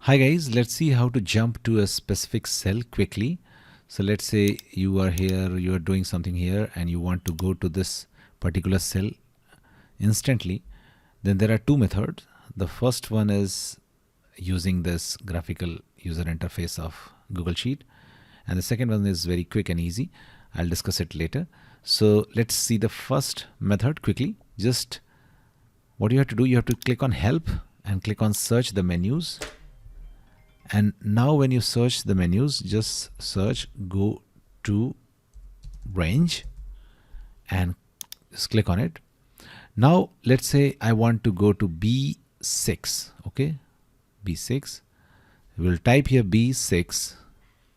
Hi guys, let's see how to jump to a specific cell quickly. So let's say you are here, you are doing something here and you want to go to this particular cell instantly. Then there are two methods. The first one is using this graphical user interface of Google Sheet, and the second one is very quick and easy. I'll discuss it later. So let's see the first method quickly. Just what you have to do, you have to click on help and click on search the menus. And now when you search the menus, just search, go to range and just click on it. Now let's say I want to go to B6. Okay, B6. We'll type here B6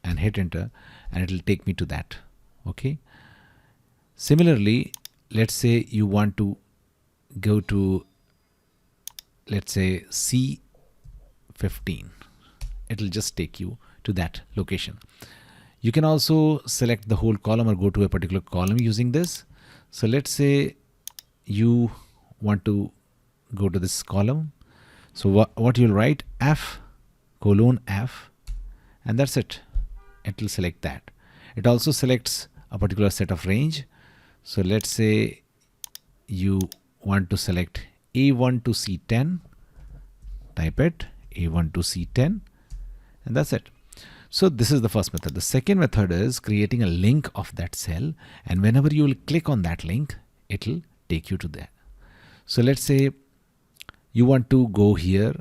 and hit enter, and it will take me to that. Okay, similarly, let's say you want to go to, let's say, C15. It will just take you to that location. You can also select the whole column or go to a particular column using this. So let's say you want to go to this column. So what you'll write, F:F, and that's it. It will select that. It also selects a particular set of range. So let's say you want to select A1 to C10. Type it, A1 to C10. And that's it. So this is the first method. The second method is creating a link of that cell, and whenever you will click on that link, it will take you to there. So let's say you want to go here,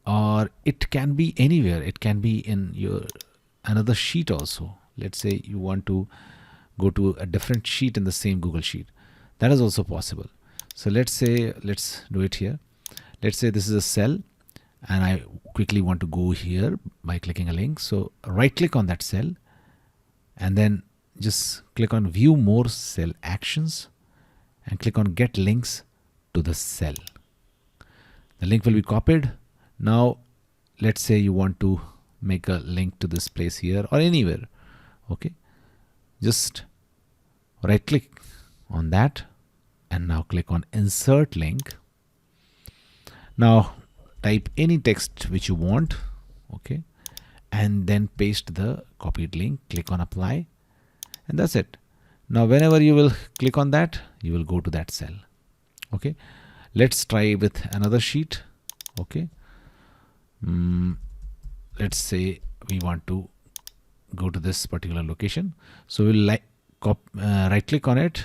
or it can be anywhere. It can be in your another sheet also. Let's say you want to go to a different sheet in the same Google Sheet. That is also possible. So let's do it here. Let's say this is a cell, and I quickly want to go here by clicking a link. So right click on that cell and then just click on view more cell actions and click on get links to the cell. The link will be copied. Now let's say you want to make a link to this place here or anywhere. Okay, just right click on that and now click on insert link. Now type any text which you want, okay, and then paste the copied link, click on apply, and that's it. Now whenever you will click on that, you will go to that cell. Okay, let's try with another sheet. Okay, let's say we want to go to this particular location. So we'll right click on it,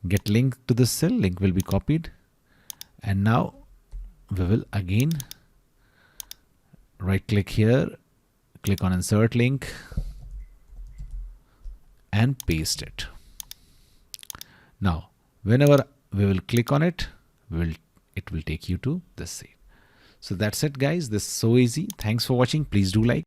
get link to this cell, link will be copied, and now we will again right click here, click on insert link and paste it. Now whenever we will click on it, it will take you to this site. So that's it guys, this is so easy. Thanks for watching. Please do like.